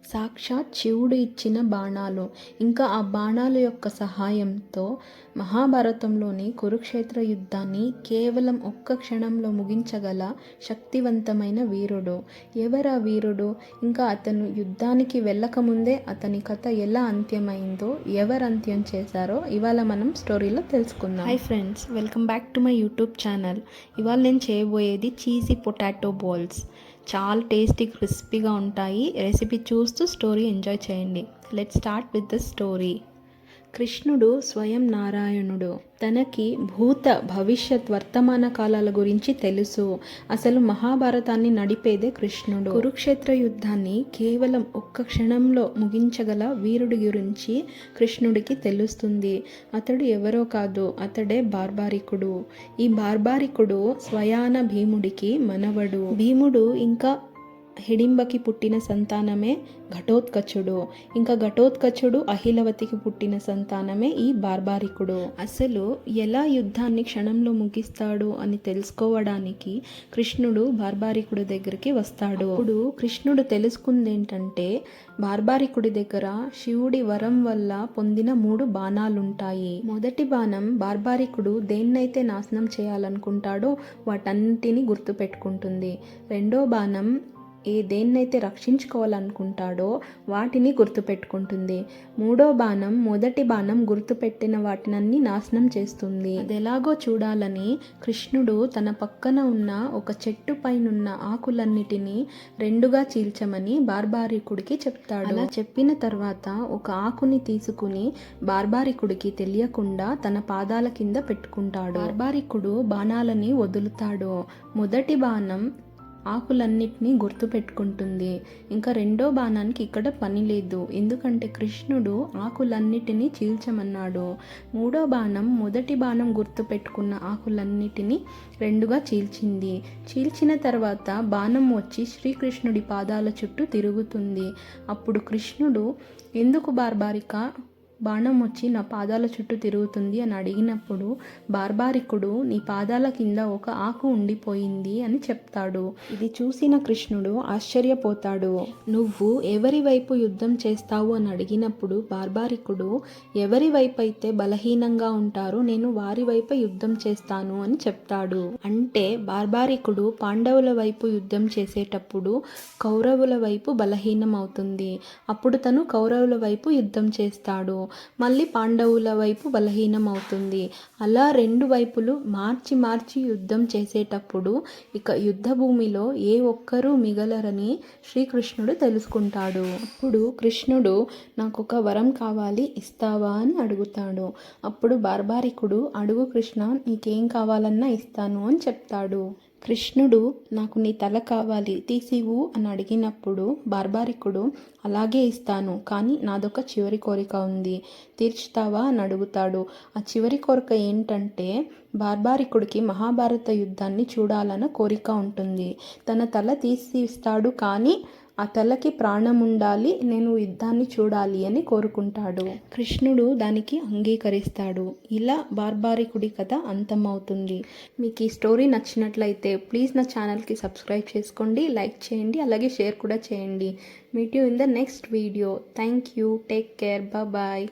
సాక్షాత్ శివుడు ఇచ్చిన బాణాలు. ఇంకా ఆ బాణాల యొక్క సహాయంతో మహాభారతంలోని కురుక్షేత్ర యుద్ధాన్ని కేవలం ఒక్క క్షణంలో ముగించగల శక్తివంతమైన వీరుడు. ఎవరా వీరుడు? ఇంకా అతను యుద్ధానికి వెళ్ళకముందే అతని కథ ఎలా అంత్యమైందో, ఎవరు అంత్యం చేశారో ఇవాళ మనం స్టోరీలో తెలుసుకుందాం. Hi friends, welcome back to my YouTube channel. ఇవాళ నేను చేయబోయేది చీజీ పొటాటో బాల్స్. చాలా టేస్టీ క్రిస్పీగా ఉంటాయి. రెసిపీ చూస్తూ స్టోరీ ఎంజాయ్ చేయండి. Let's start with the story. కృష్ణుడు స్వయం నారాయణుడు. తనకి భూత భవిష్యత్ వర్తమాన కాలాల గురించి తెలుసు. అసలు మహాభారతాన్ని నడిపేదే కృష్ణుడు. కురుక్షేత్ర యుద్ధాన్ని కేవలం ఒక్క క్షణంలో ముగించగల వీరుడి గురించి కృష్ణుడికి తెలుస్తుంది. అతడు ఎవరో కాదు, అతడే బార్బారికుడు. ఈ బార్బారికుడు స్వయాన భీముడికి మనవడు. భీముడు ఇంకా హిడింబకి పుట్టిన సంతానమే ఘటోత్కచుడు. ఇంకా ఘటోత్కచుడు అహిలవతికి పుట్టిన సంతానమే ఈ బార్బారికుడు. అసలు ఎలా యుద్ధాన్ని క్షణంలో ముగిస్తాడు అని తెలుసుకోవడానికి కృష్ణుడు బార్బారికుడి దగ్గరికి వస్తాడు. అప్పుడు కృష్ణుడు తెలుసుకుందేంటంటే, బార్బారికుడి దగ్గర శివుడి వరం వల్ల పొందిన 3 బాణాలుంటాయి. మొదటి బాణం బార్బారికుడు దేన్నైతే నాశనం చేయాలనుకుంటాడో వాటన్నిటిని గుర్తుపెట్టుకుంటుంది. రెండో బాణం దేన్నైతే రక్షించుకోవాలనుకుంటాడో వాటిని గుర్తుపెట్టుకుంటుంది. మూడో బాణం మొదటి బాణం గుర్తుపెట్టిన వాటినన్నీ నాశనం చేస్తుంది. అదెలాగో చూడాలని కృష్ణుడు తన పక్కన ఉన్న ఒక చెట్టు పైనున్న ఆకులన్నిటినీ 2గా చీల్చమని బార్బారికుడికి చెప్తాడు. అలా చెప్పిన తర్వాత ఒక ఆకుని తీసుకుని బార్బారికుడికి తెలియకుండా తన పాదాల కింద పెట్టుకుంటాడు. బార్బారికుడు బాణాలని వదులుతాడు. మొదటి బాణం ఆకులన్నిటినీ గుర్తుపెట్టుకుంటుంది. ఇంకా రెండో బాణానికి ఇక్కడ పని లేదు, ఎందుకంటే కృష్ణుడు ఆకులన్నిటినీ చీల్చమన్నాడు. మూడో బాణం మొదటి బాణం గుర్తుపెట్టుకున్న ఆకులన్నిటినీ 2గా చీల్చింది. చీల్చిన తర్వాత బాణం వచ్చి శ్రీకృష్ణుడి పాదాల చుట్టూ తిరుగుతుంది. అప్పుడు కృష్ణుడు, ఎందుకు బార్బారిక బాణం వచ్చి నా పాదాల చుట్టూ తిరుగుతుంది అని అడిగినప్పుడు బార్బారికుడు, నీ పాదాల కింద ఒక ఆకు ఉండిపోయింది అని చెప్తాడు. ఇది చూసిన కృష్ణుడు ఆశ్చర్యపోతాడు. నువ్వు ఎవరి వైపు యుద్ధం చేస్తావు అని అడిగినప్పుడు బార్బారికుడు, ఎవరి వైపు అయితే బలహీనంగా ఉంటారో నేను వారి వైపు యుద్ధం చేస్తాను అని చెప్తాడు. అంటే బార్బారికుడు పాండవుల వైపు యుద్ధం చేసేటప్పుడు కౌరవుల వైపు బలహీనం అవుతుంది. అప్పుడు తను కౌరవుల వైపు యుద్ధం చేస్తాడు. మళ్ళీ పాండవుల వైపు బలహీనం అవుతుంది. అలా 2 వైపులు మార్చి మార్చి యుద్ధం చేసేటప్పుడు ఇక యుద్ధ భూమిలో ఏ ఒక్కరూ మిగలరని శ్రీకృష్ణుడు తెలుసుకుంటాడు. అప్పుడు కృష్ణుడు, నాకు ఒక వరం కావాలి, ఇస్తావా అని అడుగుతాడు. అప్పుడు బార్బారికుడు, అడుగు కృష్ణ, నీకేం కావాలన్నా ఇస్తాను అని చెప్తాడు. కృష్ణుడు, నాకు నీ తల కావాలి, తీసివు అని అడిగినప్పుడు బార్బారికుడు, అలాగే ఇస్తాను, కానీ నాదొక చివరి కోరిక ఉంది, తీర్చుతావా అని అడుగుతాడు. ఆ చివరి కోరిక ఏంటంటే, బార్బారికుడికి మహాభారత యుద్ధాన్ని చూడాలన్న కోరిక ఉంటుంది. తన తల తీసి ఇస్తాడు, కానీ ఆ తలకి ప్రాణం ఉండాలి, నేను యుద్ధాన్ని చూడాలి అని కోరుకుంటాడు. కృష్ణుడు దానికి అంగీకరిస్తాడు. ఇలా బార్బారికుడి కథ అంతమవుతుంది. మీకు ఈ స్టోరీ నచ్చినట్లయితే ప్లీజ్ నా ఛానల్కి సబ్స్క్రైబ్ చేసుకోండి, లైక్ చేయండి, అలాగే షేర్ కూడా చేయండి. Meet you in the next video. Thank you. Take care. Bye.